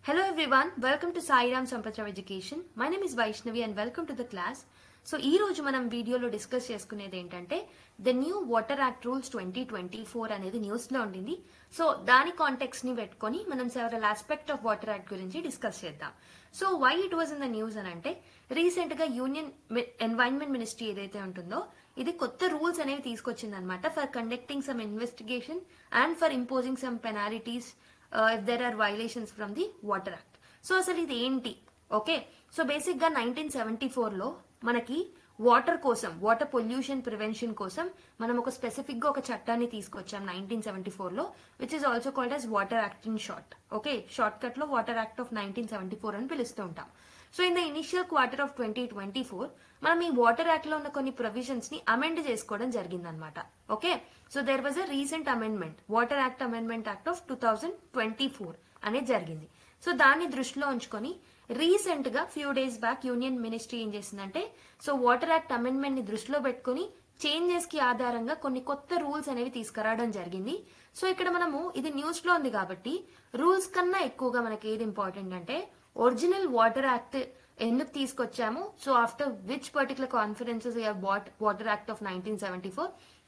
Hello everyone, welcome to Sairam Sampatrav Education. My name is Vaishnavi and welcome to the class. So ఈ రోజు మనం వీడియోలో discuss చేసుకునేది ఏంటంటే the new water act rules 2024 అనేది news లో ఉండింది. సో దాని కాంటెక్స్ట్ ని పెట్టుకొని మనం several aspect of water act గురించి డిస్కస్ చేద్దాం. So why it was in the news అని అంటే రీసెంట్ గా యూనియన్ ఎన్వైరన్మెంట్ మినిస్ట్రీ ఏదైతే ఉంటుందో ఇది కొత్త రూల్స్ అనేవి తీసుకొచ్చింది అనమాట for conducting some investigation and for imposing some penalties if there are violations from the water act. So అసలు ఇది ఏంటి? ఓకే, సో బేసిక్ గా 1974 లో మనకి వాటర్ కోసం, వాటర్ పొల్యూషన్ ప్రివెన్షన్ కోసం మనం ఒక స్పెసిఫిక్ గా ఒక చట్టాన్ని తీసుకొచ్చాం 1974 లో, which is also called as water act in short. Okay, short cut లో వాటర్ యాక్ట్ ఆఫ్ 1974 అని పిలుస్తూ ఉంటాం. So in the initial quarter of 2024 మనం ఈ వాటర్ యాక్ట్ లో ఉన్న కొన్ని ప్రొవిజన్స్ ని అమెండ్ చేసుకోవడం జరిగిందనమాట. Okay, so there was a recent amendment, water act amendment act of 2024 అనేది జరిగింది. సో దాన్ని దృష్టిలో ఉంచుకొని రీసెంట్ గా few days back union ministry ఏం చేసిందంటే, సో వాటర్ యాక్ట్ అమెండ్మెంట్ ని దృష్టిలో పెట్టుకుని చేంజెస్ కి ఆధారంగా కొన్ని కొత్త రూల్స్ అనేవి తీసుకురావడం జరిగింది. సో ఇక్కడ మనము ఇది న్యూస్ లో ఉంది కాబట్టి రూల్స్ కన్నా ఎక్కువగా మనకి ఏది ఇంపార్టెంట్ అంటే ఒరిజినల్ వాటర్ యాక్ట్ ఎందుకు తీసుకొచ్చాము, so after which particular conferences water act of 1974,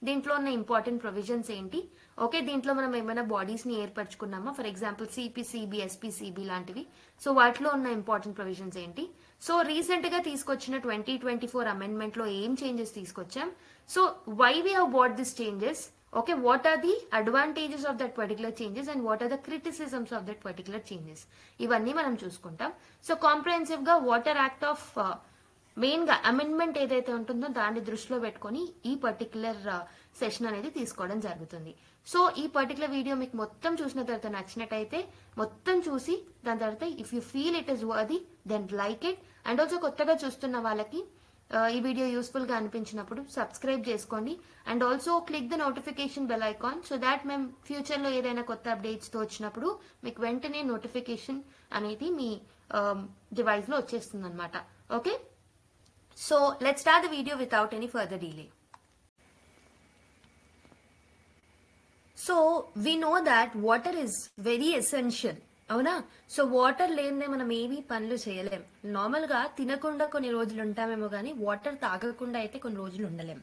దీంట్లో ఉన్న ఇంపార్టెంట్ ప్రొవిజన్స్ ఏంటి, ఓకే దీంట్లో మనం ఏమైనా బాడీస్ ని ఏర్పరచుకున్నామా, ఫర్ ఎగ్జాంపుల్ సిపిసిబి, ఎస్పిసిబి లాంటివి, సో వాటిలో ఉన్న ఇంపార్టెంట్ ప్రొవిజన్స్ ఏంటి, సో రీసెంట్ గా తీసుకొచ్చిన 2024 అమెండ్మెంట్ లో ఏం చేంజెస్ తీసుకొచ్చాం, so why we have bat this changes, okay, what are the advantages of that particular changes and what are the criticisms of that particular changes, ఇవన్నీ మనం చూసుకుంటాం. So comprehensive గా water act of main గా amendment ఏదైతే ఉంటుందో దాన్ని దృష్టిలో పెట్టుకొని ఈ పర్టికులర్ సెషన్ అనేది తీసుకోవడం జరుగుతుంది. సో ఈ పర్టికులర్ వీడియో మీకు మొత్తం చూసిన తర్వాత నచ్చినట్టయితే మొత్తం చూసి దాని తర్వాత if you feel it is worthy then like it, and also కొత్తగా చూస్తున్న వాళ్ళకి ఈ వీడియో యూస్ఫుల్ గా అనిపించినప్పుడు సబ్స్క్రైబ్ చేసుకోండి and also click the notification bell icon so that మేము ఫ్యూచర్ లో ఏదైనా కొత్త అప్డేట్స్ తో వచ్చినప్పుడు మీకు వెంటనే నోటిఫికేషన్ అనేది మీ డివైస్ లో వచ్చేస్తుంది అనమాట. Okay, so let's start the video without any further delay. So we know that water is very essential, అవునా? సో వాటర్ లేనిదే మనం ఏమీ పనులు చేయలేం. నార్మల్ గా తినకుండా కొన్ని రోజులు ఉంటామేమో కానీ వాటర్ తాగకుండా అయితే కొన్ని రోజులు ఉండలేం.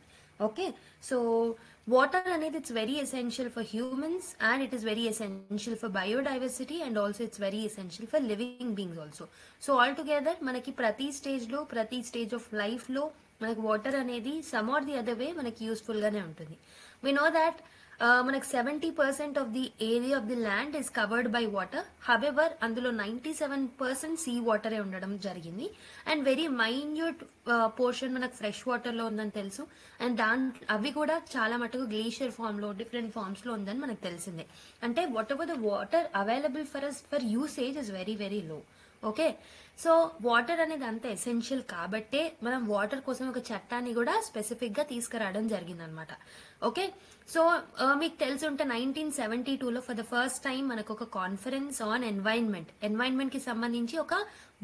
ఓకే, సో వాటర్ అనేది it's very essential for humans and it is very essential for biodiversity and also it's very essential for living beings also. So altogether మనకి ప్రతి స్టేజ్ ఆఫ్ లైఫ్ లో మనకి వాటర్ అనేది some or the other way మనకి useful గానే ఉంటుంది. We know that మనకు 70% of the area of the land is covered by water. However అందులో 97% సీ వాటరే ఉండడం జరిగింది అండ్ వెరీ మైన్యూట్ పోర్షన్ మనకు ఫ్రెష్ వాటర్ లో ఉందని తెలుసు. అండ్ అవి కూడా చాలా మటుకు గ్లేషియర్ ఫామ్ లో, డిఫరెంట్ ఫార్మ్స్ లో ఉందని మనకు తెలిసిందే. అంటే what ever the water available for usage is very very low. Okay, so water అనేది అంత ఎసెన్షియల్ కాబట్టే మనం వాటర్ కోసం ఒక చట్టాన్ని కూడా స్పెసిఫిక్ గా తీసుకురావడం జరిగింది అనమాట. ఓకే, సో మీకు తెలిసి ఉంటే 1972 లో ఫర్ ద ఫస్ట్ టైం మనకు ఒక కాన్ఫరెన్స్ ఆన్ ఎన్వైరన్మెంట్ కి సంబంధించి ఒక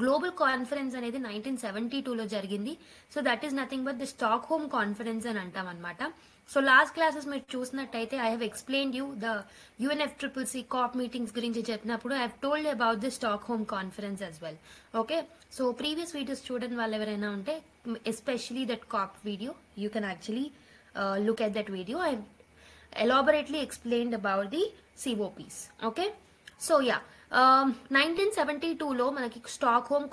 గ్లోబల్ కాన్ఫరెన్స్ అనేది 1972 లో జరిగింది. So that is nothing but the stock home conference అని అంటాం అనమాట. సో లాస్ట్ క్లాసెస్ మీరు చూసినట్టయితే I have explained you the UNFCCC COP meetings గురించి చెప్పినప్పుడు I have told about the stock home conference as well. Okay, so previous videos చూడని వాళ్ళు ఎవరైనా ఉంటే especially that COP video you can actually look at that video. I elaborately explained about the COPs. Okay, so yeah, 1972 లో మనకి stock home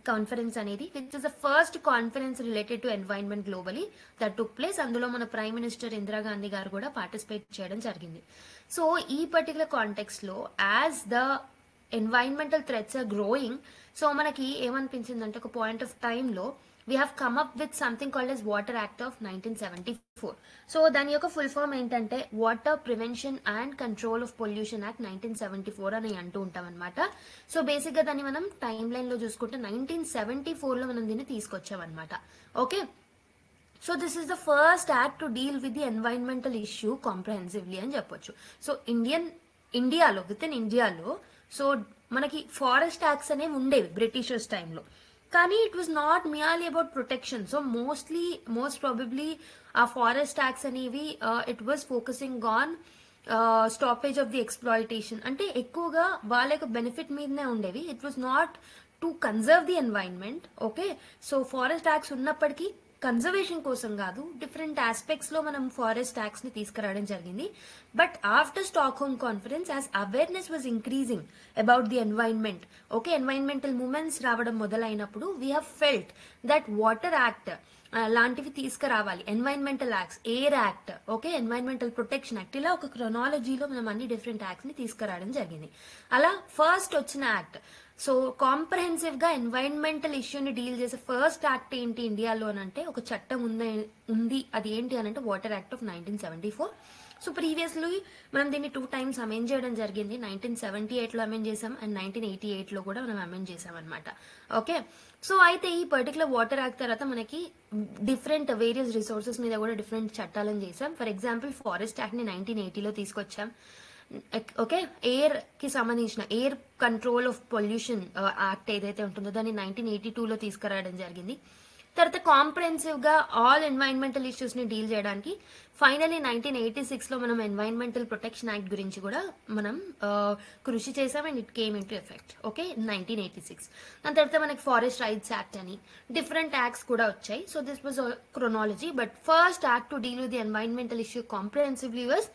conference అనేది which is the first conference related to environment globally that took place. అందులో మన prime minister Indira Gandhi గారు కూడా participate చేయడం జరిగింది. So ఈ పర్టికులర్ కాంటెక్స్ట్ లో as the environmental threats are growing, so మనకి ఏమనిపించిందంటే ఒక పాయింట్ ఆఫ్ టైమ్ లో we have come up with something called as Water Act of 1974. So దాని యొక్క ఫుల్ ఫామ్ ఏంటంటే water prevention and control of pollution act 1974 అని అంటూ ఉంటాం అనమాట. సో బేసిక్ గా దాన్ని మనం టైమ్ లైన్ లో చూసుకుంటే 1974 లో మనం దీన్ని తీసుకొచ్చాం అనమాట. Okay, so this is the first act to deal with the environmental issue comprehensively అని చెప్పొచ్చు. సో విత్ ఇన్ ఇండియాలో సో మనకి ఫారెస్ట్ యాక్ట్స్ అనేవి ఉండేవి బ్రిటిషర్స్ టైంలో, కానీ it was not merely about protection. So most probably ఆ ఫారెస్ట్ యాక్ట్స్ అనేవి it was focusing on stoppage of the exploitation, అంటే ఎక్కువగా వాళ్ళ యొక్క బెనిఫిట్ మీదనే ఉండేవి. It was not to conserve the environment. Okay, so forest acts ఉన్నప్పటికీ conservation కోసం కాదు, డిఫరెంట్ ఆస్పెక్ట్స్ లో మనం ఫారెస్ట్ యాక్ట్స్ ని తీసుకురావడం జరిగింది. But after Stockholm conference, as awareness was increasing about the environment, okay, environmental movements రావడం మొదలైనప్పుడు we have felt that water act లాంటివి తీసుకురావాలి, environmental acts, air act, okay, environmental protection act, ఇలా ఒక క్రొనాలజీలో మనం అన్ని డిఫరెంట్ యాక్ట్స్ ని తీసుకురావడం జరిగింది. అలా ఫస్ట్ వచ్చిన యాక్ట్, సో కాంప్రహెన్సివ్ గా ఎన్వైరన్మెంటల్ ఇష్యూని డీల్ చేసే ఫస్ట్ యాక్ట్ ఏంటి ఇండియాలో అంటే, ఒక చట్టం ఉంది, అది ఏంటి అని అంటే water act of 1974. So previously మనం దీన్ని 2 times అమెండ్ చేయడం జరిగింది. 1978లో అమెండ్ చేసాం అండ్ 1988లో కూడా మనం అమెండ్ చేసాం అనమాట. ఓకే, సో అయితే ఈ పర్టికులర్ వాటర్ యాక్ట్ తర్వాత మనకి డిఫరెంట్ వేరియస్ రిసోర్సెస్ మీద కూడా డిఫరెంట్ చట్టాలను చేసాం. ఫర్ ఎగ్జాంపుల్ ఫారెస్ట్ యాక్ట్ ని 1980లో తీసుకొచ్చాం. ఓకే, ఎయిర్ కి సంబంధించిన air control of pollution act ఏదైతే ఉంటుందో దాన్ని 1982లో తీసుకురావడం జరిగింది. తర్వాత కాంప్రహెన్సివ్ గా ఆల్ ఎన్వైరన్మెంటల్ ఇష్యూస్ ని డీల్ చేయడానికి ఫైనలీ 1986లో మనం ఎన్వైరన్మెంటల్ ప్రొటెక్షన్ యాక్ట్ గురించి కూడా మనం కృషి చేసాం and it came in to effect. Okay, 1986. దాని తర్వాత మనకి ఫారెస్ట్ రైట్స్ యాక్ట్ అని డిఫరెంట్ యాక్ట్స్ కూడా వచ్చాయి. So this was chronology. But first act to deal with the environmental issue comprehensively was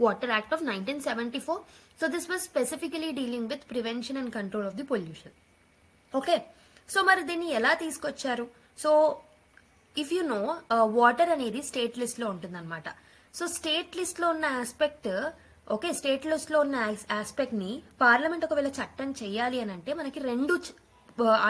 Water Act of 1974. So this was specifically dealing with prevention and control of the pollution. Okay, so మరి దీన్ని ఎలా తీసుకొచ్చారు? So if you know, water అనేది state list లో ఉంటుంది అనమాట. So state list లో ఉన్న ఆస్పెక్ట్, ఓకే, స్టేట్ లిస్ట్ లో ఉన్న ఆస్పెక్ట్ ని పార్లమెంట్ ఒకవేళ చట్టం చేయాలి అని అంటే మనకి 2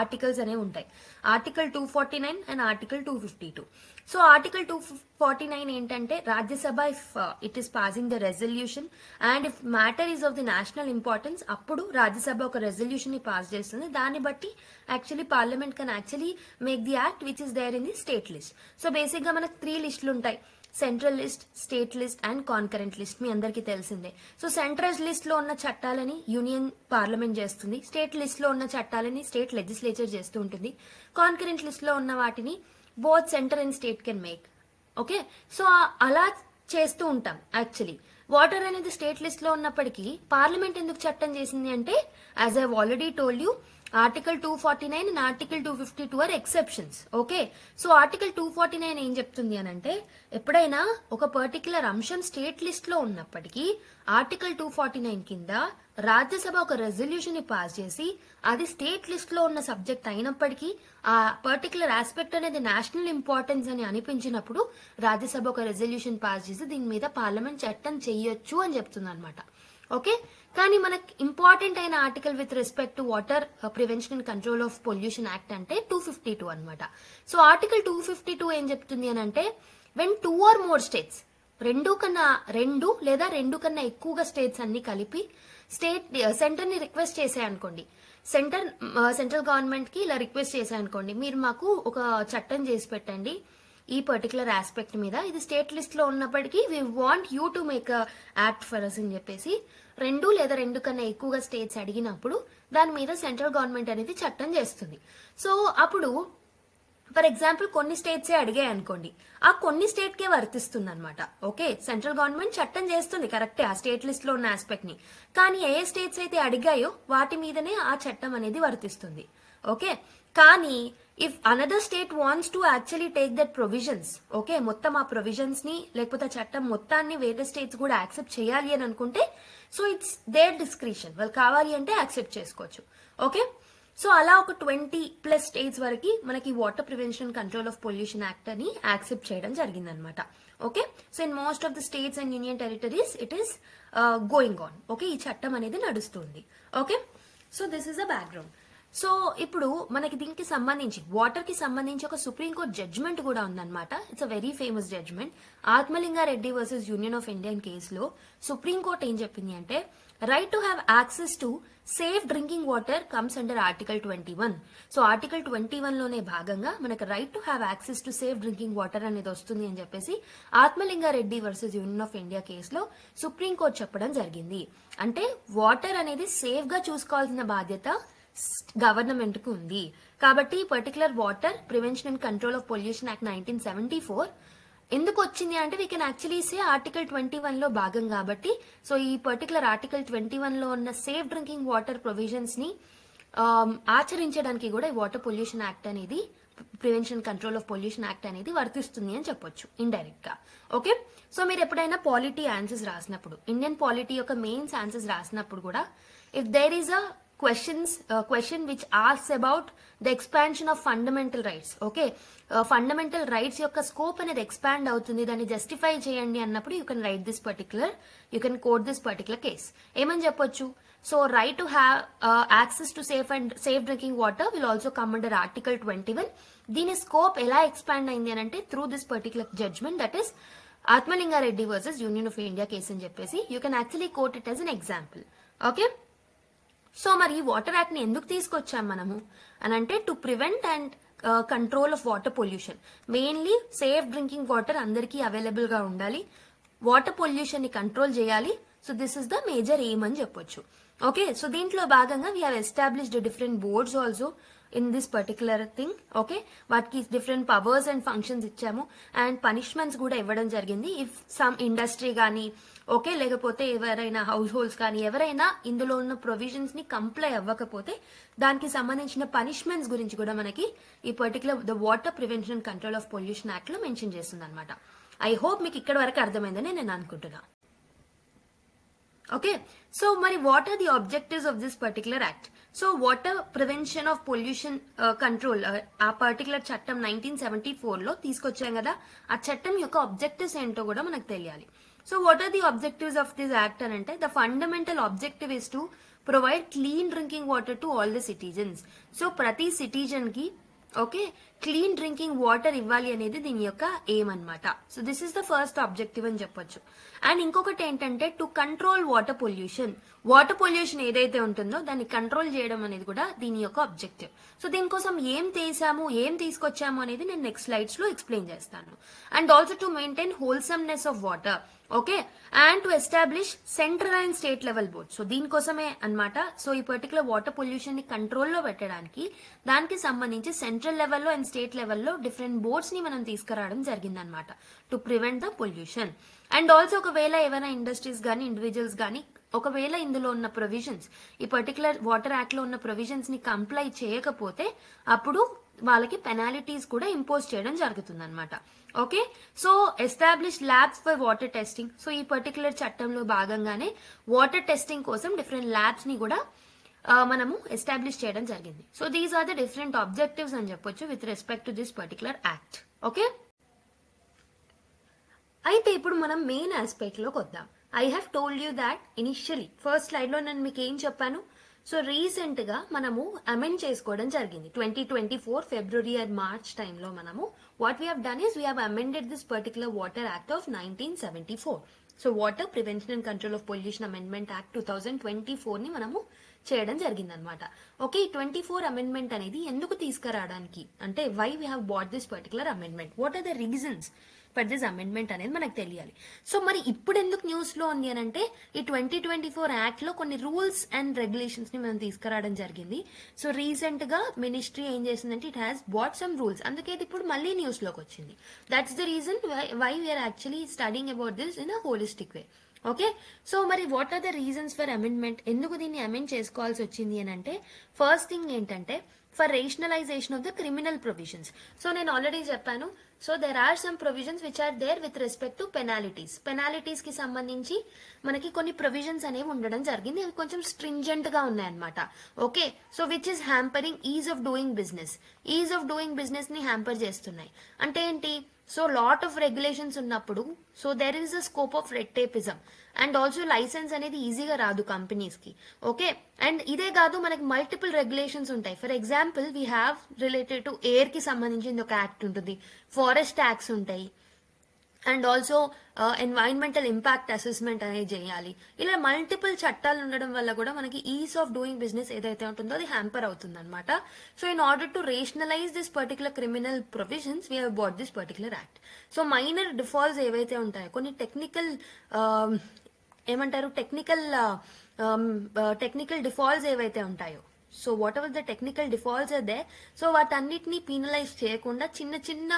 ఆర్టికల్స్ అనేవి ఉంటాయి, article 249 and article 252. So article 249 ఏంటంటే, Rajya Sabha if it is passing the resolution and if matter is of the national importance, అప్పుడు రాజ్యసభ ఒక రెజల్యూషన్ ని పాస్ చేస్తుంది. దాన్ని బట్టి actually parliament can actually make the act which is there in the state list. So basic గా మనకు 3 లిస్టులు ఉంటాయి, central list, state list and concurrent list. మీ అందరికీ తెలిసిందే. సో సెంట్రల్ లిస్ట్ లో ఉన్న చట్టాలని యూనియన్ పార్లమెంట్ చేస్తుంది, స్టేట్ లిస్ట్ లో ఉన్న చట్టాలని స్టేట్ లెజిస్లేచర్ చేస్తూ ఉంటుంది, కాన్కరెంట్ లిస్ట్ లో ఉన్న వాటిని both centre and state can make. Okay, so అలా చేస్తూ ఉంటాం. యాక్చువల్లీ వాటర్ అనేది స్టేట్ లిస్ట్ లో ఉన్నప్పటికీ పార్లమెంట్ ఎందుకు చట్టం చేసింది అంటే, as I already told you, article 249 and article 252 are exceptions. Okay, so article 249 ఏం చెప్తుంది అని అంటే, ఎప్పుడైనా ఒక పర్టికులర్ అంశం స్టేట్ లిస్ట్ లో ఉన్నప్పటికీ ఆర్టికల్ 249 కింద రాజ్యసభ ఒక రెజల్యూషన్ ని పాస్ చేసి అది స్టేట్ లిస్ట్ లో ఉన్న సబ్జెక్ట్ అయినప్పటికీ ఆ పర్టికులర్ ఆస్పెక్ట్ అనేది నేషనల్ ఇంపార్టెన్స్ అని అనిపించినప్పుడు రాజ్యసభ ఒక రెజల్యూషన్ పాస్ చేసి దీని మీద పార్లమెంట్ చట్టం చెయ్యొచ్చు అని చెప్తుంది అనమాట. ఓకే, కానీ మనకి ఇంపార్టెంట్ అయిన article with respect to water prevention and control of pollution act అంటే 252 అనమాట. సో ఆర్టికల్ 252 ఏం చెప్తుంది అని అంటే, వెన్ 2 or more స్టేట్స్, 2 లేదా 2 కన్నా ఎక్కువగా స్టేట్స్ అన్ని కలిపి సెంటర్ ని రిక్వెస్ట్ చేసాయనుకోండి, సెంట్రల్ గవర్నమెంట్ కి ఇలా రిక్వెస్ట్ చేసాయనుకోండి, మీరు మాకు ఒక చట్టం చేసి పెట్టండి ఈ పర్టికులర్ ఆస్పెక్ట్ మీద, ఇది స్టేట్ లిస్ట్ లో ఉన్నప్పటికీ we want you to make act for us అని చెప్పేసి 2 లేదా 2 కన్నా ఎక్కువగా స్టేట్స్ అడిగినప్పుడు దాని మీద సెంట్రల్ గవర్నమెంట్ అనేది చట్టం చేస్తుంది. సో అప్పుడు ఫర్ ఎగ్జాంపుల్ కొన్ని స్టేట్సే అడిగాయి అనుకోండి, ఆ కొన్ని స్టేట్ కే వర్తిస్తుంది అనమాట. ఓకే, సెంట్రల్ గవర్నమెంట్ చట్టం చేస్తుంది కరెక్టే ఆ స్టేట్ లిస్ట్ లో ఉన్న ఆస్పెక్ట్ ని, కానీ ఏ స్టేట్స్ అయితే అడిగాయో వాటి మీదనే ఆ చట్టం అనేది వర్తిస్తుంది. ఓకే, కానీ if another state wants to actually take that provisions, okay, మొత్తం ఆ ప్రొవిజన్స్ ని లేకపోతే ఆ చట్టం మొత్తాన్ని వేరే స్టేట్స్ కూడా యాక్సెప్ట్ చేయాలి అని అనుకుంటే, సో ఇట్స్ దేర్ డిస్క్రిషన్, వాళ్ళు కావాలి అంటే యాక్సెప్ట్ చేసుకోవచ్చు. ఓకే, సో అలా ఒక 20+ స్టేట్స్ వరకు మనకి water prevention control of pollution act అని యాక్సెప్ట్ చేయడం జరిగిందనమాట. Okay, so in most of the states and union territories it is going on. Okay, ఈ చట్టం అనేది నడుస్తుంది. Okay, so this is a background. So ఇప్పుడు మనకి దీనికి సంబంధించి వాటర్ కి సంబంధించి ఒక సుప్రీంకోర్టు జడ్జ్మెంట్ కూడా ఉందన్నమాట. It's a very famous judgement. Atmalinga Reddy versus union of Indian కేసులో సుప్రీంకోర్టు ఏం చెప్పింది అంటే, right to have access to safe drinking water comes under article 21. So article 21 లోనే భాగంగా మనకు right to have access to safe drinking water అనేది వస్తుంది అని చెప్పేసి Atmalinga Reddy versus union of India కేసులో సుప్రీంకోర్టు చెప్పడం జరిగింది. అంటే వాటర్ అనేది సేఫ్ గా చూసుకోవాల్సిన బాధ్యత గవర్నమెంట్ కు ఉంది. కాబట్టి particular water prevention and control of pollution act 1974 ఎందుకు వచ్చింది అంటే we can actually say article 21 లో భాగం కాబట్టి. సో ఈ పర్టికులర్ ఆర్టికల్ 21 లో ఉన్న సేఫ్ డ్రింకింగ్ వాటర్ ప్రొవిజన్స్ ని ఆచరించడానికి కూడా ఈ వాటర్ పొల్యూషన్ యాక్ట్ అనేది, prevention control of pollution act అనేది వర్తిస్తుంది అని చెప్పొచ్చు ఇండైరెక్ట్ గా. ఓకే, సో మీరు ఎప్పుడైనా పాలిటీ ఆన్సర్స్ రాసినప్పుడు, ఇండియన్ పాలిటీ యొక్క మెయిన్స్ ఆన్సర్స్ రాసినప్పుడు కూడా, if there is a question which asks about the expansion of fundamental rights, okay, fundamental rights యొక్క స్కోప్ అనేది ఎక్స్పాండ్ అవుతుంది, దాన్ని జస్టిఫై చేయండి అన్నప్పుడు you can write this particular, you can quote this particular case. ఏమని చెప్పొచ్చు? So right to have access to safe drinking water will also come under article 21. దీని scope ఎలా ఎక్స్పాండ్ అయింది అని అంటే through this particular judgement, that is Atmalinga Reddy versus union of India case అని చెప్పేసి you can actually quote it as an example. Okay, so మరి water act ని ఎందుకు తీసుకొచ్చాం మనము అని అంటే to prevent and control of water pollution. Mainly safe drinking water అందరికీ అవైలబుల్ గా ఉండాలి, వాటర్ పొల్యూషన్ ని కంట్రోల్ చేయాలి. So this is the major aim అని చెప్పొచ్చు. ఓకే, సో దీంట్లో భాగంగా we have established different boards also in this particular thing. Okay, వాటికి డిఫరెంట్ పవర్స్ అండ్ ఫంక్షన్స్ ఇచ్చాము అండ్ పనిష్మెంట్స్ కూడా ఇవ్వడం జరిగింది. ఇఫ్ సమ్ ఇండస్ట్రీ కానీ, ఓకే, లేకపోతే ఎవరైనా హౌస్ హోల్డ్స్ కానీ ఎవరైనా ఇందులో ఉన్న ప్రొవిజన్స్ ని కంప్లై అవ్వకపోతే దానికి సంబంధించిన పనిష్మెంట్స్ గురించి కూడా మనకి ఈ particular the water prevention control of pollution act లో మెన్షన్ చేస్తుంది అనమాట. ఐ హోప్ మీకు ఇక్కడ వరకు అర్థమైందని నేను అనుకుంటున్నా. ఓకే, సో మరి what are the objectives of this particular act? So water prevention of pollution control, ఆ పర్టికులర్ చట్టం 1974 లో తీసుకొచ్చాం కదా, ఆ చట్టం యొక్క ఆబ్జెక్టివ్స్ ఏంటో కూడా మనకు తెలియాలి. So what are the objectives of this act అని అంటే the fundamental objective is to provide clean drinking water to all the citizens. So ప్రతి సిటిజన్ కి ఓకే క్లీన్ డ్రింకింగ్ వాటర్ ఇవ్వాలి అనేది దీని యొక్క ఎయిమ్ అన్నమాట. So this is the first objective అని చెప్పొచ్చు. అండ్ ఇంకొకటి ఏంటంటే to control water pollution, water pollution ఏదైతే ఉంటుందో దాన్ని కంట్రోల్ చేయడం అనేది కూడా దీని యొక్క ఆబ్జెక్టివ్. సో దీనికోసం ఏం తీసుకొచ్చాము అనేది నేను నెక్స్ట్ స్లైడ్స్ లో ఎక్స్ప్లెయిన్ చేస్తాను. And also to maintain హోల్సమ్నెస్ of water, okay, and to establish central and state level board. So దీనికోసమే అన్నమాట. సో ఈ పర్టికులర్ వాటర్ పొల్యూషన్ ని కంట్రోల్లో పెట్టడానికి దానికి సంబంధించి సెంట్రల్ లెవెల్లో అండ్ స్టేట్ లెవెల్లో డిఫరెంట్ బోర్డ్స్ ని మనం తీసుకురావడం జరిగింది అనమాట to prevent the pollution. And also ఒకవేళ ఏమైనా ఇండస్ట్రీస్ కానీ ఇండివిజువల్స్ కానీ ఒకవేళ ఇందులో ఉన్న ప్రొవిజన్స్, ఈ పర్టికులర్ వాటర్ యాక్ట్ లో ఉన్న ప్రొవిజన్స్ ని కంప్లై చేయకపోతే అప్పుడు వాళ్ళకి పెనాలిటీస్ కూడా ఇంపోజ్ చేయడం జరుగుతుంది అనమాట. Okay, so establish labs for water testing. So ఈ పర్టికులర్ చట్టంలో భాగంగానే వాటర్ టెస్టింగ్ కోసం డిఫరెంట్ ల్యాబ్స్ ని కూడా మనము ఎస్టాబ్లిష్ చేయడం జరిగింది. So these are the different objectives అని చెప్పొచ్చు with respect to this particular act. Okay, అయితే ఇప్పుడు మనం మెయిన్ ఆస్పెక్ట్ లోకి వద్దాం. I have told you that initially first slide లో నేను మీకు ఏం చెప్పాను? సో రీసెంట్ గా మనము అమెండ్ చేసుకోవడం జరిగింది 2024 ఫిబ్రవరి అండ్ మార్చ్ టైంలో మనము what we have done is we have amended this particular water act of 1974. So water prevention and control of pollution amendment act 2024 ని మనము చేయడం జరిగింది అనమాట. ఓకే, 24 అమెండ్మెంట్ అనేది ఎందుకు తీసుకురావడానికి అంటే why we have bat this particular amendment, what are the reasons for this amendment అనేది మనకు తెలియాలి. సో మరి ఇప్పుడు ఎందుకు న్యూస్ లో ఉంది అని అంటే ఈ 2024 యాక్ట్ లో కొన్ని రూల్స్ అండ్ రెగ్యులేషన్స్ ని మనం తీసుకురావడం జరిగింది. సో రీసెంట్ గా మినిస్ట్రీ ఏం చేసిందంటే it has brought some rules, అందుకే ఇది ఇప్పుడు మళ్ళీ న్యూస్ లోకి వచ్చింది. That's the reason why we are actually studying about this in a holistic way. Okay, so మరి what are the reasons for amendment, ఎందుకు దీన్ని అమెండ్ చేసుకోవాల్సి వచ్చింది అని అంటే ఫస్ట్ థింగ్ ఏంటంటే for rationalisation of the criminal provisions. So నేను already చెప్పాను. So there are some provisions which are there with respect to penalties కి సంబంధించి మనకి కొన్ని ప్రొవిజన్స్ అనేవి ఉండడం జరిగింది. అవి కొంచెం స్ట్రింజెంట్ గా ఉన్నాయన్నమాట. Okay, so which is hampering ease of doing business ని హ్యాంపర్ చేస్తున్నాయి. అంటే ఏంటి? సో లాట్ ఆఫ్ రెగ్యులేషన్స్ ఉన్నప్పుడు so there is a scope of red tapeism and also licence అనేది ఈజీగా రాదు కంపెనీస్ కి. ఓకే, అండ్ ఇదే కాదు మనకి మల్టిపుల్ రెగ్యులేషన్స్ ఉంటాయి. For example we have related to air కి సంబంధించింది ఒక యాక్ట్ ఉంటుంది, ఫారెస్ట్ యాక్ట్స్ ఉంటాయి, and also environmental impact assessment అనేది చేయాలి. ఇలా మల్టిపుల్ చట్టాలు ఉండడం వల్ల కూడా మనకి ఈజ్ ఆఫ్ డూయింగ్ బిజినెస్ ఏదైతే ఉంటుందో అది హ్యాంపర్ అవుతుంది అనమాట. So in order to rationalise this particular criminal provisions we have bat this particular act. So minor defaults ఏవైతే ఉంటాయో కొన్ని టెక్నికల్ టెక్నికల్ డిఫాల్ట్స్ ఏవైతే ఉంటాయో so whatever the technical defaults are they, so వాటన్నిటిని penalise చేయకుండా చిన్న చిన్న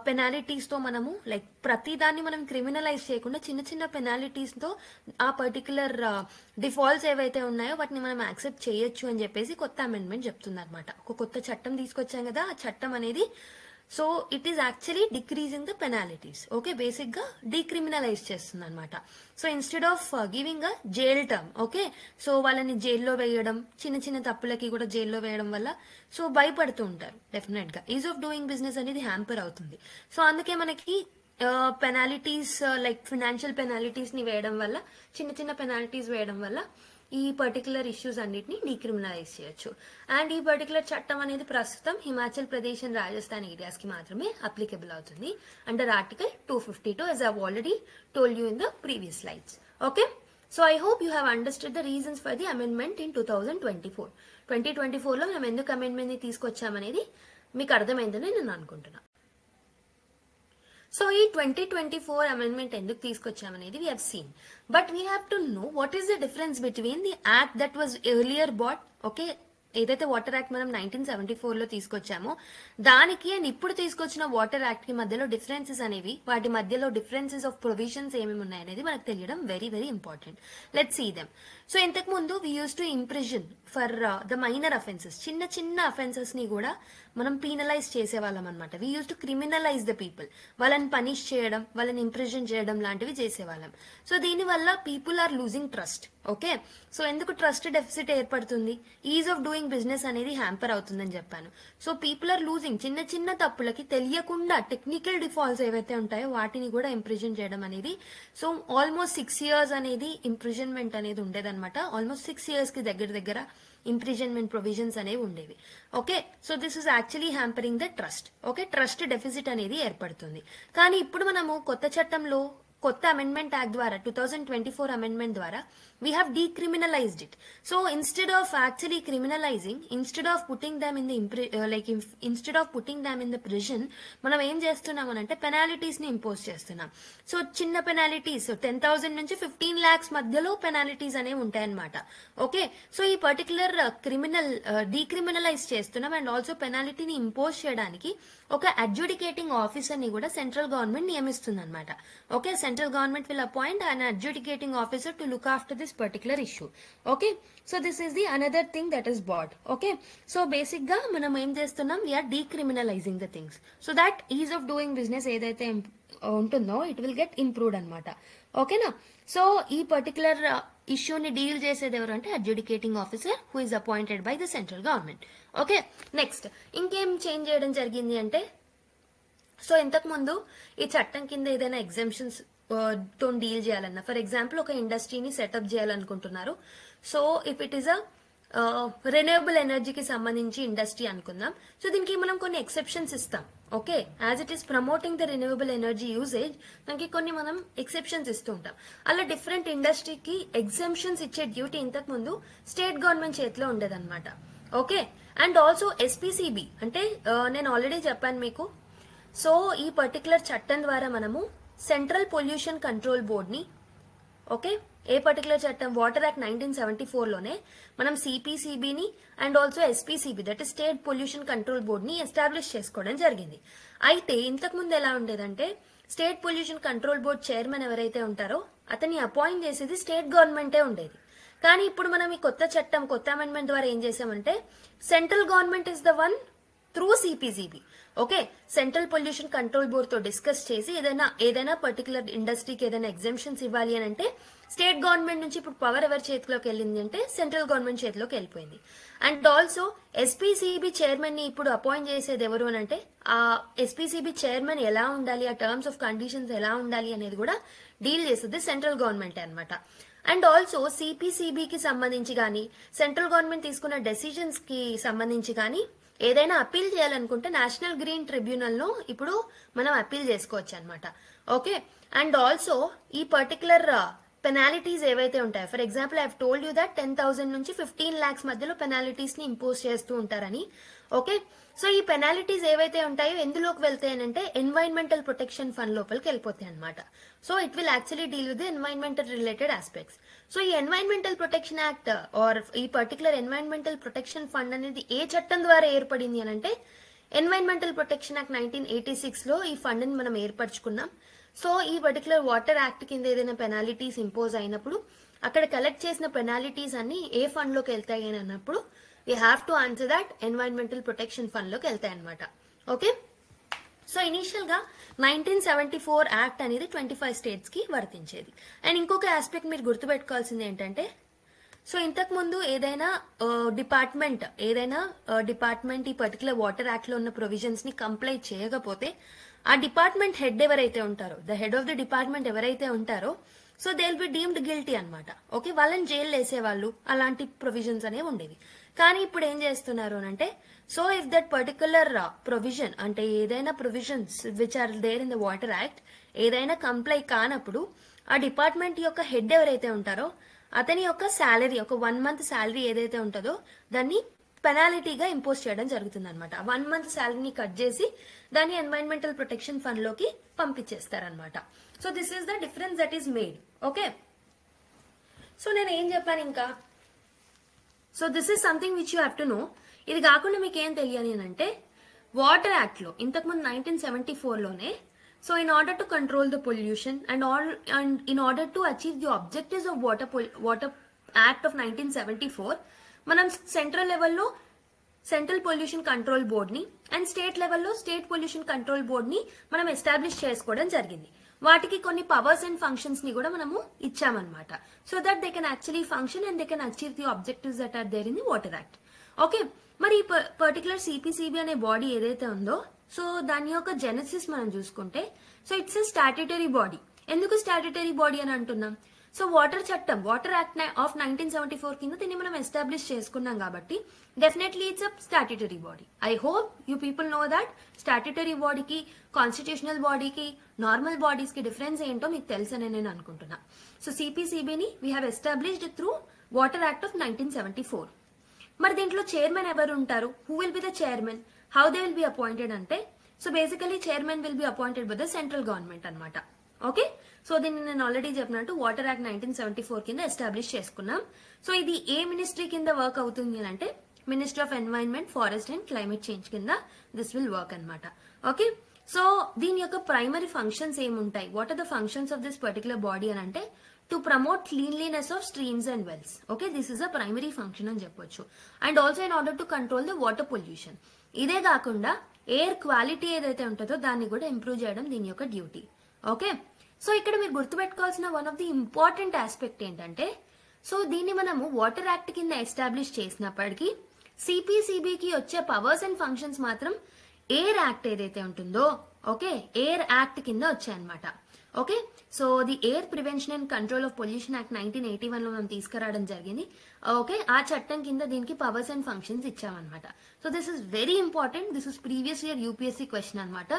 penalties తో మనము లైక్ ప్రతి దాన్ని మనం క్రిమినలైజ్ చేయకుండా చిన్న చిన్న పెనాలిటీస్ తో ఆ పర్టికులర్ డిఫాల్ట్స్ ఏవైతే ఉన్నాయో వాటిని మనం యాక్సెప్ట్ చేయొచ్చు అని చెప్పేసి కొత్త అమెండ్మెంట్ చెప్తుంది అనమాట. ఒక కొత్త చట్టం తీసుకొచ్చాం కదా, ఆ చట్టం అనేది so it is actually decreasing the penalties. Okay, basic గా డీక్రిమినలైజ్ చేస్తుంది అనమాట. So instead of giving a jail term, okay, so వాళ్ళని జైల్లో వేయడం, చిన్న చిన్న తప్పులకి కూడా జైల్లో వేయడం వల్ల సో భయపడుతూ ఉంటారు. డెఫినెట్ గా ఈజ్ ఆఫ్ డూయింగ్ బిజినెస్ అనేది హ్యాంపర్ అవుతుంది. సో అందుకే మనకి పెనాలిటీస్ లైక్ ఫినాన్షియల్ పెనాలిటీస్ ని వేయడం వల్ల, చిన్న చిన్న పెనాలిటీస్ వేయడం వల్ల ఈ పర్టికులర్ ఇష్యూస్ అన్నిటిని డీక్రిమినలైజ్ చేయొచ్చు. అండ్ ఈ పర్టికులర్ చట్టం అనేది ప్రస్తుతం హిమాచల్ ప్రదేశ్ అండ్ రాజస్థాన్ ఏరియాస్ కి మాత్రమే అప్లికబుల్ అవుతుంది under article 252 as I've already told you in the previous slides. Okay, so I hope you have understood the reasons for the amendment in 2024. 2024 లో మనం ఎందుకు అమెండ్మెంట్ ని తీసుకొచ్చామనేది మీకు అర్థమైందని నేను అనుకుంటున్నా. సో ఈ 2024 అమెండ్మెంట్ ఎందుకు తీసుకొచ్చామనేది we have seen, but we have to know what is the difference between the act that was earlier brought. Okay, ఏదైతే వాటర్ యాక్ట్ మనం 1974 లో తీసుకొచ్చామో దానికి అండ్ ఇప్పుడు తీసుకొచ్చిన వాటర్ యాక్ట్ కి మధ్యలో డిఫరెన్సెస్ అనేవి, వాటి మధ్యలో డిఫరెన్సెస్ ఆఫ్ ప్రొవిజన్స్ ఏమేమి ఉన్నాయనేది మనకు తెలియడం very very important. Let's see them. So ఇంతకు ముందు we used to imprison for the minor offences, చిన్న చిన్న అఫెన్సెస్ ని కూడా మనం పీనలైజ్ చేసేవాళ్ళం అనమాట. We used to criminalise the people, వాళ్ళని పనిష్ చేయడం, వాళ్ళని ఇంప్రిజన్ చేయడం లాంటివి చేసేవాళ్ళం. సో దీనివల్ల people are losing trust. Okay, so ఎందుకు ట్రస్ట్ డెఫిసిట్ ఏర్పడుతుంది? ఈజ్ ఆఫ్ డూయింగ్ బిజినెస్ అనేది హ్యాంపర్ అవుతుందని చెప్పాను. సో పీపుల్ ఆర్ లూజింగ్, చిన్న చిన్న తప్పులకి తెలియకుండా టెక్నికల్ డిఫాల్ట్స్ ఏవైతే ఉంటాయో వాటిని కూడా ఇంప్రిజన్ చేయడం అనేది, సో ఆల్మోస్ట్ 6 years అనేది ఇంప్రిజన్మెంట్ అనేది ఉండేదన్నమాట. ఆల్మోస్ట్ 6 years కి దగ్గర దగ్గర ఇంప్రిజన్మెంట్ ప్రొవిజన్స్ అనేవి ఉండేవి. Okay, so this is actually hampering the trust. Okay, trust deficit అనేది ఏర్పడుతుంది. కానీ ఇప్పుడు మనము కొత్త చట్టంలో, కొత్త అమెండ్మెంట్ యాక్ట్ ద్వారా 2024 అమెండ్మెంట్ ద్వారా we have decriminalized it. So instead of actually criminalizing, instead of putting them in the instead of putting them in the prison, మనం ఏం చేస్తున్నాం అంటే పెనాలిటీస్ ని ఇంపోజ్ చేస్తున్నాం. సో చిన్న పెనాలిటీస్ 10,000 నుంచి 15 lakhs మధ్యలో పెనాలిటీస్ అనేవి ఉంటాయన్నమాట. ఓకే, సో ఈ పర్టికులర్ డీక్రిమినలైజ్ చేస్తున్నాం అండ్ ఆల్సో పెనాలిటీని ఇంపోజ్ చేయడానికి ఒక అడ్జుడికేటింగ్ ఆఫీసర్ ని కూడా సెంట్రల్ గవర్నమెంట్ నియమిస్తుంది అనమాట. Okay, central government will appoint an adjudicating officer to look after this particular issue. Okay, so this is the another thing that is bought. Okay, so basic ga manam em chestunnam, we are decriminalizing the things so that ease of doing business edaithe untundo it will get improved anamata. Okay na, so ee particular issue ni deal chesedi evaru ante adjudicating officer who is appointed by the central government. Okay, next inkem change cheyadam jarigindi ante, so ఇంతకు ముందు ఈ చట్టం కింద ఏదైనా exemptions తో deal చేయాలన్నా, for example ఒక ఇండస్ట్రీని సెటప్ చేయాలనుకుంటున్నారు. So if it is a renewable ఎనర్జీకి సంబంధించి ఇండస్ట్రీ అనుకుందాం. సో దీనికి మనం కొన్ని ఎక్సెప్షన్స్ ఇస్తాం. Okay, as it is promoting the renewable energy usage, దానికి కొన్ని మనం ఎక్సెప్షన్స్ ఇస్తూ ఉంటాం. అలా డిఫరెంట్ ఇండస్ట్రీకి ఎగ్జామ్షన్స్ ఇచ్చే డ్యూటీ ఇంతకు ముందు స్టేట్ గవర్నమెంట్ చేతిలో ఉండేదన్నమాట. ఓకే, అండ్ ఆల్సో ఎస్పీసీబీ అంటే నేను ఆల్రెడీ చెప్పాను మీకు. సో ఈ పర్టికులర్ చట్టం ద్వారా మనము సెంట్రల్ పొల్యూషన్ కంట్రోల్ బోర్డ్ ని, ఓకే, ఏ పర్టికులర్ చట్టం వాటర్ యాక్ట్ 1974 లోనే మనం సిపిసిబిని and also SPCB that is state pollution control board ని ఎస్టాబ్లిష్ చేసుకోవడం జరిగింది. అయితే ఇంతకు ముందు ఎలా ఉండేదంటే state pollution control board chairman ఎవరైతే ఉంటారో అతన్ని అపాయింట్ చేసేది స్టేట్ గవర్నమెంటే ఉండేది. కానీ ఇప్పుడు మనం ఈ కొత్త చట్టం, కొత్త అమెండ్మెంట్ ద్వారా ఏం చేసామంటే central government is the one through CPCB. Okay, central pollution control board తో డిస్కస్ చేసి ఏదైనా పర్టికులర్ ఇండస్ట్రీకి ఏదైనా ఎగ్జామ్షన్స్ ఇవ్వాలి అని అంటే స్టేట్ గవర్నమెంట్ నుంచి ఇప్పుడు పవర్ ఎవరి చేతిలోకి వెళ్ళింది అంటే సెంట్రల్ గవర్నమెంట్ చేతిలోకి వెళ్ళిపోయింది. అండ్ ఆల్సో ఎస్పీసీబీ చైర్మన్ ని ఇప్పుడు అపాయింట్ చేసేది ఎవరు అని అంటే ఆ ఎస్పీసీబీ చైర్మన్ ఎలా ఉండాలి, ఆ టర్మ్స్ ఆఫ్ కండిషన్స్ ఎలా ఉండాలి అనేది కూడా డీల్ చేసేది సెంట్రల్ గవర్నమెంట్ అనమాట. అండ్ ఆల్సో సిపిసిబికి సంబంధించి కానీ సెంట్రల్ గవర్నమెంట్ తీసుకున్న డెసిజన్స్ కి సంబంధించి కానీ ఏదైనా అప్పీల్ చేయాలనుకుంటే నేషనల్ గ్రీన్ ట్రిబ్యునల్ లో ఇప్పుడు మనం అప్పీల్ చేసుకోవచ్చు అనమాట. ఓకే, అండ్ ఆల్సో ఈ పర్టికులర్ పెనాలిటీస్ ఏవైతే ఉంటాయో, for example I have told you that 10,000 నుంచి 15 lakhs మధ్యలో పెనాలిటీస్ ని ఇంపోజ్ చేస్తూ ఉంటారని. ఓకే, సో ఈ పెనాలిటీస్ ఏవైతే ఉంటాయో ఎందులోకి వెళ్తాయనంటే ఎన్వైరన్మెంటల్ ప్రొటెక్షన్ ఫండ్ లోపలికి వెళ్ళిపోతాయి అనమాట. So it will actually deal with the environmental related aspects. So ఈ ఎన్వైరన్మెంటల్ ప్రొటెక్షన్ యాక్ట్ ఆర్ ఈ పర్టికులర్ ఎన్వైరన్మెంటల్ ప్రొటెక్షన్ ఫండ్ అనేది ఏ చట్టం ద్వారా ఏర్పడింది అని అంటే ఎన్వైరన్మెంటల్ ప్రొటెక్షన్ యాక్ట్ 1986 లో ఈ ఫండ్ ని మనం ఏర్పరచుకున్నాం. సో ఈ పర్టికులర్ వాటర్ యాక్ట్ కింద ఏదైనా పెనాలిటీస్ ఇంపోజ్ అయినప్పుడు అక్కడ కలెక్ట్ చేసిన పెనాలిటీస్ అన్ని ఏ ఫండ్ లోకి వెళ్తాయి అని అన్నప్పుడు we have to answer that environmental protection fund లోకి వెళ్తాయి అనమాట. ఓకే, సో ఇనీషియల్ గా 1974 యాక్ట్ అనేది 25 స్టేట్స్ కి వర్తించేది. అండ్ ఇంకొక ఆస్పెక్ట్ మీరు గుర్తుపెట్టుకోవాల్సింది ఏంటంటే, సో ఇంతకు ముందు ఏదైనా డిపార్ట్మెంట్ ఈ పర్టికులర్ వాటర్ యాక్ట్ లో ఉన్న ప్రొవిజన్స్ ని కంప్లై చేయకపోతే ఆ డిపార్ట్మెంట్ హెడ్ ఎవరైతే ఉంటారో, the head of the department ఎవరైతే ఉంటారో, so they will B deemed guilty అనమాట. ఓకే, వాళ్ళని జైలు వేసేవాళ్ళు, అలాంటి ప్రొవిజన్స్ అనేవి ఉండేవి. కానీ ఇప్పుడు ఏం చేస్తున్నారు అంటే, so if that particular provision అంటే ఏదైనా provisions which are there in the water act ఏదైనా కంప్లై కానప్పుడు ఆ డిపార్ట్మెంట్ యొక్క హెడ్ ఎవరైతే ఉంటారో అతని యొక్క శాలరీ, ఒక 1 month శాలరీ ఏదైతే ఉంటుందో దాన్ని పెనాలిటీగా ఇంపోజ్ చేయడం జరుగుతుంది అనమాట. 1 month శాలరీని కట్ చేసి దాన్ని ఎన్వైరన్మెంటల్ ప్రొటెక్షన్ ఫండ్ లోకి పంపించేస్తారనమాట. So this is the difference that is made. Okay, so నేను ఏం చెప్పాను ఇంకా, so this is something which you have to know. ఇది కాకుండా మీకు ఏం తెలియని అంటే వాటర్ యాక్ట్ లో ఇంతకుముందు 1974 లోనే, so in order to control the pollution and in order to achieve the objectives of water act of 1974 మనం సెంట్రల్ లెవెల్లో సెంట్రల్ పొల్యూషన్ కంట్రోల్ బోర్డ్ ని అండ్ స్టేట్ లెవెల్లో స్టేట్ పొల్యూషన్ కంట్రోల్ బోర్డ్ ని మనం establish చేసుకోవడం జరిగింది. వాటికి కొన్ని పవర్స్ అండ్ ఫంక్షన్స్ ని కూడా మనము ఇచ్చామన్నమాట. So that they can actually function and they can achieve the objectives that are there in the water act. Okay, మరి ఈ పర్టికులర్ సిపిసిబి అనే బాడీ ఏదైతే ఉందో, సో దాని యొక్క జెనసిస్ మనం చూసుకుంటే, so it's a statutory body. ఎందుకు స్టాట్యుటరీ బాడీ అని అంటున్నాం? సో వాటర్ చట్టం, వాటర్ యాక్ట్ ఆఫ్ 1974 కింద దీన్ని మనం ఎస్టాబ్లిష్ చేసుకున్నాం కాబట్టి definitely it's a statutory body. I hope you people know that statutory బాడీకి, కాన్స్టిట్యూషనల్ బాడీకి, నార్మల్ బాడీస్ కి డిఫరెన్స్ ఏంటో మీకు తెలుసని నేను అనుకుంటున్నా. సో సిపిసిబిని we have established through water act of 1974. మరి దీంట్లో చైర్మన్ ఎవరు ఉంటారు? Who will be the chairman? How they will be appointed అంటే, so basically chairman will be appointed by the central government అనమాట. ఓకే, సో దీన్ని నేను already చెప్పినట్టు water act 1974 కింద ఎస్టాబ్లిష్ చేసుకున్నాం. సో ఇది ఏ మినిస్ట్రీ కింద వర్క్ అవుతుంది అంటే ministry of environment, forest and climate change కింద దిస్ విల్ వర్క్ అనమాట. ఓకే, సో దీని యొక్క ప్రైమరీ ఫంక్షన్స్ ఏముంటాయి? What are the functions of this particular body అని అంటే to promote cleanliness of streams and wells. Okay, this is a primary function అని చెప్పొచ్చు. And also in order to control the water pollution. ఇదే కాకుండా air quality ఏదైతే ఉంటుందో దాన్ని కూడా ఇంప్రూవ్ చేయడం దీని యొక్క డ్యూటీ. ఓకే, సో ఇక్కడ మీరు గుర్తుపెట్టుకోవాల్సిన one of the important aspect ఏంటంటే, సో దీన్ని మనము వాటర్ యాక్ట్ కింద ఎస్టాబ్లిష్ చేసినప్పటికీ సిపిసిబికి వచ్చే పవర్స్ అండ్ ఫంక్షన్స్ మాత్రం ఎయిర్ యాక్ట్ ఏదైతే ఉంటుందో, ఓకే, ఎయిర్ యాక్ట్ కింద వచ్చాయన్నమాట. Okay, so the air prevention and control of pollution act 1981 లో మనం తీసుకురావడం జరిగింది. ఓకే, ఆ చట్టం కింద దీనికి పవర్స్ అండ్ ఫంక్షన్స్ ఇచ్చామన్నమాట. So this is very important. This is previous year UPSC question అనమాట.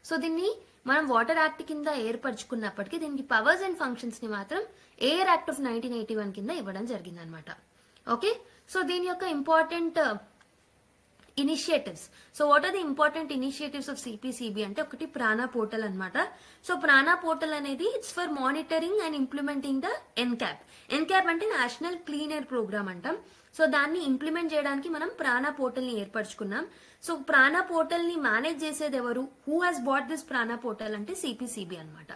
సో దీన్ని మనం వాటర్ యాక్ట్ కింద ఏర్పరచుకున్నప్పటికీ దీనికి పవర్స్ అండ్ ఫంక్షన్స్ ని మాత్రం ఎయిర్ యాక్ట్ ఆఫ్ 1981 కింద ఇవ్వడం జరిగింది అనమాట. ఓకే, సో దీని యొక్క important initiatives. So what are the important initiatives of CPCB అంటే ఒకటి ప్రాణా పోర్టల్ అనమాట. సో ప్రాణా పోర్టల్ అనేది it's for monitoring and implementing the NCAP. NCAP అంటే నేషనల్ క్లీన్ ఎయిర్ ప్రోగ్రామ్ అంటాం. సో దాన్ని ఇంప్లిమెంట్ చేయడానికి మనం ప్రాణా పోర్టల్ ని ఏర్పరచుకున్నాం. సో ప్రాణా పోర్టల్ ని మేనేజ్ చేసేది ఎవరు? Who has brought this PRANA portal అంటే సిపిసిబి అనమాట.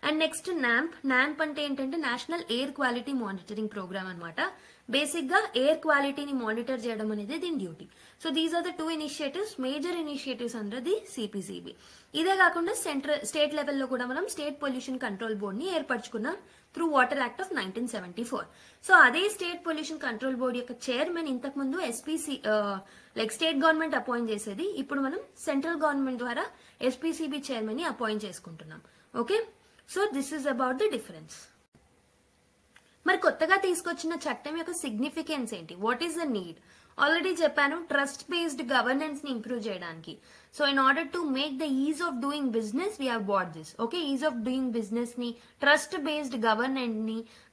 And next NAMP. న్యాంప్ అంటే ఏంటంటే national air quality monitoring programme అనమాట. బేసిక్ గా ఎయిర్ క్వాలిటీని మానిటర్ చేయడం అనేది దీని duty. So these are the two initiatives, major initiatives under the CPCB. ఇదే కాకుండా స్టేట్ లెవెల్లో కూడా మనం స్టేట్ పొల్యూషన్ కంట్రోల్ బోర్డ్ ని ఏర్పరచుకున్నాం through water act of 1974. So అదే స్టేట్ పొల్యూషన్ కంట్రోల్ బోర్డ్ యొక్క చైర్మన్ ఇంతకు ముందు SPC like state government appoint చేసేది. ఇప్పుడు మనం సెంట్రల్ గవర్నమెంట్ ద్వారా ఎస్పీసీబీ చైర్మన్ ని అపాయింట్ చేసుకుంటున్నాం. Okay, so this is about the difference. మరి కొత్తగా తీసుకొచ్చిన చట్టం యొక్క సిగ్నిఫికెన్స్ ఏంటి? What is the need already చెప్పాను, ట్రస్ట్ బేస్డ్ గవర్నెన్స్ ని ఇంప్రూవ్ చేయడానికి. So in order to make the ease of doing business we have bat this. Okay, ease of doing business ని, ట్రస్ట్ బేస్డ్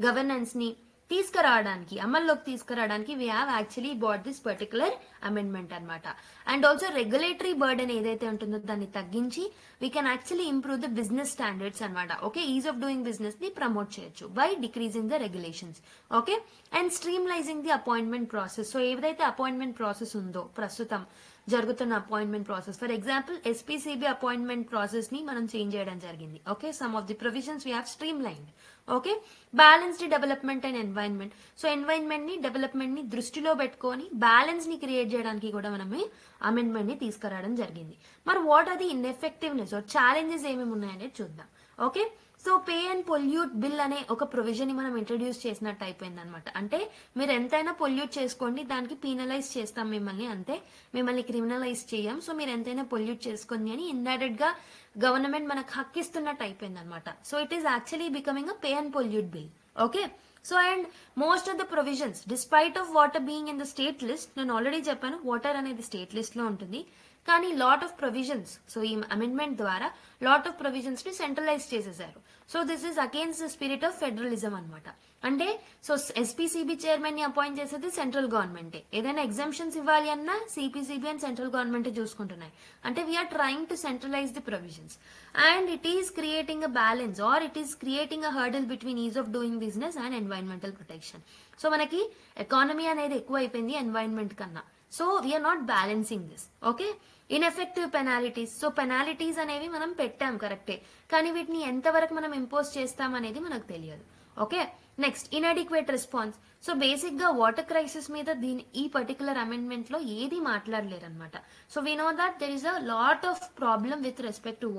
గవర్నెన్స్ ని తీసుకురావడానికి, అమల్లోకి తీసుకురావడానికి we have actually brought this particular amendment అనమాట. And also regulatory burden ఏదైతే ఉంటుందో దాన్ని తగ్గించి we can actually improve the business standards అనమాట. Okay, ease of doing business ని ప్రమోట్ చేయొచ్చు by decreasing the regulations. Okay, and streamlining the appointment process. So ఏదైతే appointment process ఉందో ప్రస్తుతం జరుగుతున్న appointment process, for example ఎస్పీసీబీ appointment process ని మనం change చేయడం జరిగింది. Okay, some of the provisions we have stream lined. Okay, balanced development and environment. So environment ని, development ని దృష్టిలో పెట్టుకొని బ్యాలెన్స్ ని క్రియేట్ చేయడానికి కూడా మనమే అమెండ్మెంట్ ని తీసుకురావడం జరిగింది. మరి what are the ineffectiveness or challenges ఏమేమి ఉన్నాయనేది చూద్దాం. Okay, so pay and pollute bill అనే ఒక ప్రొవిజన్ ని మనం ఇంట్రడ్యూస్ చేసినట్టు అయిపోయింది అనమాట. అంటే మీరు ఎంతైనా పొల్యూట్ చేసుకోండి, దానికి పీనలైజ్ చేస్తాం మిమ్మల్ని, అంతే, మిమ్మల్ని క్రిమినలైజ్ చేయం. సో మీరు ఎంతైనా పొల్యూట్ చేసుకోండి అని ఇండైరెక్ట్ గా గవర్నమెంట్ మనకు హక్కిస్తున్నట్టు అయిపోయింది అనమాట. So it is actually becoming a pay and pollute bill. Okay, so and most of the provisions despite of water being in the state list, నేను ఆల్రెడీ చెప్పాను వాటర్ అనేది స్టేట్ లిస్ట్ లో ఉంటుంది, కానీ లాట్ ఆఫ్ ప్రొవిజన్స్, సో ఈ amendment ద్వారా lot of provisions ని centralise చేసేసారు. So this is against the spirit of federalism అనమాట. అంటే సో ఎస్పీసీబీ చైర్మన్ ని అపాయింట్ చేసేది సెంట్రల్ గవర్నమెంటే, ఏదైనా ఎగ్జామ్షన్స్ ఇవ్వాలి అన్నా సిపిసిబి అండ్ సెంట్రల్ గవర్నమెంటే చూసుకుంటున్నాయి. అంటే we are trying to centralise the provisions and it is creating a balance or it is creating a hurdle between ease of doing business and environmental protection. So మనకి economy అనేది ఎక్కువ అయిపోయింది environment కన్నా. So we are not balancing this. Okay, ineffective penalties. So penalties అనేవి మనం పెట్టాం కరెక్టే, కానీ వీటిని ఎంతవరకు మనం ఇంపోజ్ చేస్తాం అనేది మనకు తెలియదు. Okay, next inadequate response. So basic గా వాటర్ క్రైసిస్ మీద ఈ పర్టికులర్ అమెండ్మెంట్ లో ఏది మాట్లాడలేరు అనమాట. So we know that there is a lot of problem with respect to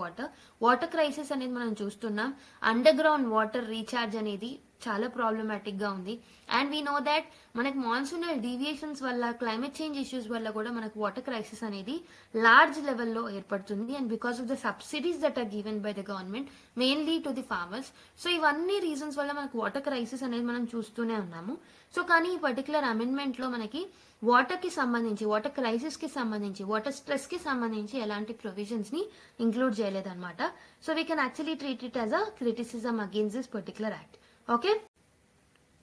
water crisis అనేది మనం చూస్తున్నాం. అండర్ గ్రౌండ్ వాటర్ రీఛార్జ్ అనేది చాలా ప్రాబ్లమాటిక్ గా ఉంది. అండ్ వీ నో దాట్ మనకి మాన్సూనల్ డీవియేషన్స్ వల్ల, క్లైమేట్ చేంజ్ ఇష్యూస్ వల్ల కూడా మనకు వాటర్ క్రైసిస్ అనేది లార్జ్ లెవెల్లో ఏర్పడుతుంది. And because of the subsidies that are given by the government mainly to the farmers. So ఇవన్నీ రీజన్స్ వల్ల మనకు వాటర్ క్రైసిస్ అనేది మనం చూస్తూనే ఉన్నాము. సో కానీ ఈ పర్టికులర్ అమెండ్మెంట్ లో మనకి వాటర్ కి సంబంధించి, వాటర్ క్రైసిస్ కి సంబంధించి, వాటర్ స్ట్రెస్ కి సంబంధించి ఎలాంటి ప్రొవిజన్స్ ని ఇంక్లూడ్ చేయలేదన్నమాట. So we can actually treat it as a criticism against this particular act. Okay,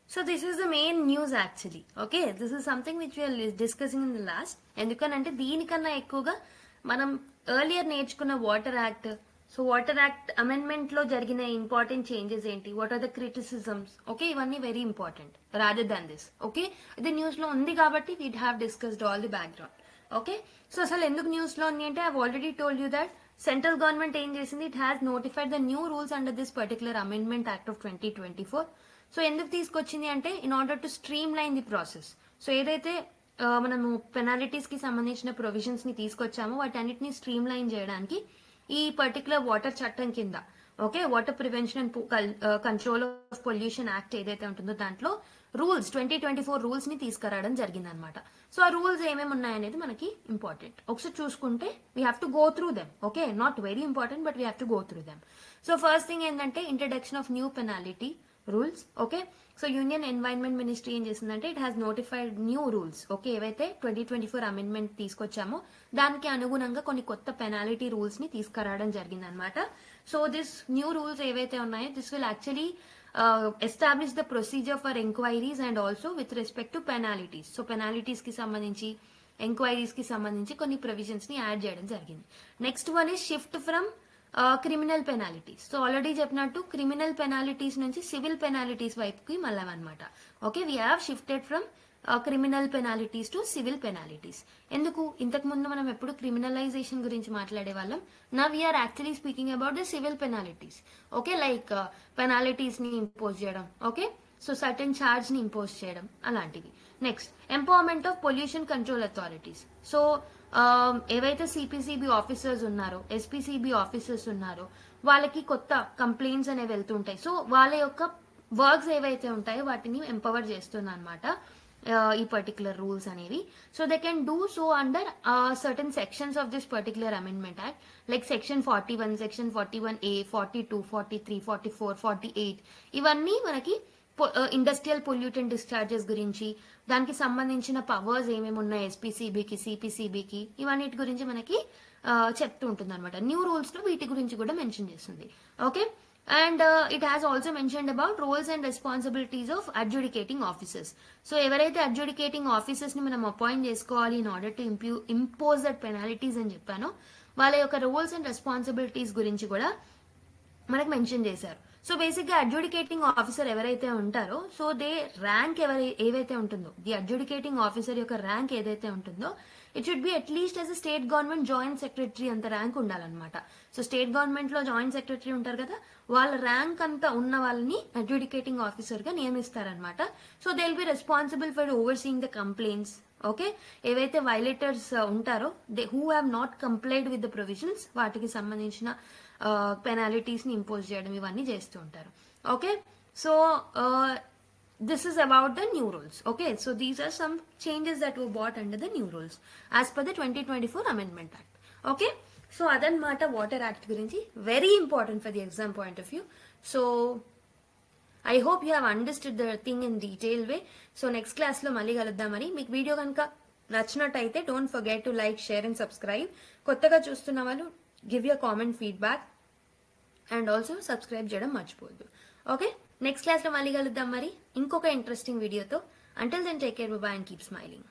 so this is the main news actually. Okay, this is something which we are discussing in the last. ఎందుకనంటే దీనికన్నా ఎక్కువగా మనం earlier నేర్చుకున్న water act, so water act amendment లో జరిగిన important changes ఏంటి, what are the criticisms, okay, ఇవన్నీ very important rather than this. Okay, ఇది న్యూస్ లో ఉంది కాబట్టి we have discussed all the background. Okay, so అసలు ఎందుకు న్యూస్ లో ఉంది అంటే I already told you that central government ఏం చేసింది, it has notified the new rules under this particular amendment act of 2024. So ఎందుకు తీసుకొచ్చింది అంటే in order to stream line the process. So ఏదైతే మనము పెనాలిటీస్ కి సంబంధించిన ప్రొవిజన్స్ ని తీసుకొచ్చామో వాటన్నిటిని స్ట్రీమ్ లైన్ చేయడానికి ఈ పర్టికులర్ వాటర్ చట్టం కింద, okay, water prevention and control of pollution act ఏదైతే ఉంటుందో దాంట్లో రూల్స్ 2024 రూల్స్ ని తీసుకురావడం జరిగింది అనమాట. సో ఆ రూల్స్ ఏమేమి ఉన్నాయనేది మనకి ఇంపార్టెంట్. ఒకసారి చూసుకుంటే we have to go through them. Okay, not very important but we have to go through them. So first thing ఏంటంటే introduction of new penalty rules. Okay, so union environment ministry ఏం చేసిందంటే it has notified new rules. Okay, ఏవైతే 2024 amendment తీసుకొచ్చామో దానికి అనుగుణంగా కొన్ని కొత్త penalty rules ని తీసుకురావడం జరిగింది అనమాట. సో దిస్ న్యూ రూల్స్ ఏవైతే ఉన్నాయో this will actually establish the procedure for enquiries and also with respect to penalties. So penalties కి సంబంధించి, ఎంక్వైరీస్ కి సంబంధించి కొన్ని ప్రొవిజన్స్ ని యాడ్ చేయడం జరిగింది. Next one is shift from criminal penalties. So already చెప్పినట్టు క్రిమినల్ పెనాలిటీస్ నుంచి సివిల్ పెనాలిటీస్ వైపుకి మళ్ళామన్నమాట. Okay, we have shifted from criminal penalties to civil penalties. ఎందుకు, ఇంతకు ముందు మనం ఎప్పుడు క్రిమినలైజేషన్ గురించి మాట్లాడే వాళ్ళం. Now we are actually speaking about the civil penalties. Okay, like penalties ని ఇంపోజ్ చేయడం, ఓకే, సో సర్టెన్ చార్జ్ ని ఇంపోజ్ చేయడం అలాంటివి. Next empowerment of pollution control authorities. So ఏవైతే సిపిసిబి ఆఫీసర్స్ ఉన్నారో, ఎస్పీసీబీ ఆఫీసర్స్ ఉన్నారో వాళ్ళకి కొత్త కంప్లైంట్స్ అనేవి వెళ్తుంటాయి. సో వాళ్ళ యొక్క వర్క్స్ ఏవైతే ఉంటాయో వాటిని ఎంపవర్ చేస్తుంది అనమాట ఈ పర్టికులర్ రూల్స్ అనేవి. So they can do so under certain sections of this particular amendment act, like section 41, section 41A, 42, 43, 44, 48 ఇవన్నీ మనకి ఇండస్ట్రియల్ పొల్యూటెంట్ డిశ్చార్జెస్ గురించి, దానికి సంబంధించిన పవర్స్ ఏమేమి ఉన్నాయి ఎస్పీసీబీకి, సిపిసిబికి, ఇవన్నిటి గురించి మనకి చెప్తూ ఉంటుంది అనమాట. న్యూ రూల్స్ లో వీటి గురించి కూడా మెన్షన్ చేస్తుంది. Okay, and it has also mentioned about roles and responsibilities of adjudicating officers. So ఎవరైతే అడ్జుడికేటింగ్ ఆఫీసర్స్ ని మనం అపాయింట్ చేసుకోవాలి in order to impose that penalties అని చెప్పానో, వాళ్ళ యొక్క రోల్స్ అండ్ రెస్పాన్సిబిలిటీస్ గురించి కూడా మనకు మెన్షన్ చేశారు. సో బేసిక్ గా అడ్జుడికేటింగ్ ఆఫీసర్ ఎవరైతే ఉంటారో, సో దే ర్యాంక్ ఏవైతే ఉంటుందో, ది అడ్జుడికేటింగ్ ఆఫీసర్ యొక్క ర్యాంక్ ఏదైతే ఉంటుందో, it should be at least as a state government joint secretary అంత ర్యాంక్ ఉండాలన్నమాట. సో స్టేట్ గవర్నమెంట్ లో జాయింట్ సెక్రటరీ ఉంటారు కదా, వాళ్ళ ర్యాంక్ అంతా ఉన్న వాళ్ళని అడ్జుడికేటింగ్ ఆఫీసర్ గా నియమిస్తారనమాట. So they will be responsible for overseeing the complaints. Okay, ఏవైతే వైలేటర్స్ ఉంటారో, they who have not complied with the provisions, వాటికి సంబంధించిన పెనాలిటీస్ ని ఇంపోజ్ చేయడం, ఇవన్నీ చేస్తూ ఉంటారు. Okay, so this is about the new rules. Okay, so these are some changes that were brought under the new rules as per the 2024 Amendment Act. Okay, so adanmata Water Act gurinchi, very important for the exam point of view. So I hope you have understood the thing in detail way. So next class lo malli kaluddamani. Meeku video ganaka nachinataithe don't forget to like, share and subscribe. Kottaga chustunna vallu give your comment, feedback and also subscribe చేయడం మర్చిపోవద్దు. Okay, next class లో మళ్ళీ కలుద్దాం మరి ఇంకొక interesting వీడియోతో. Until then take care, bye and keep smiling.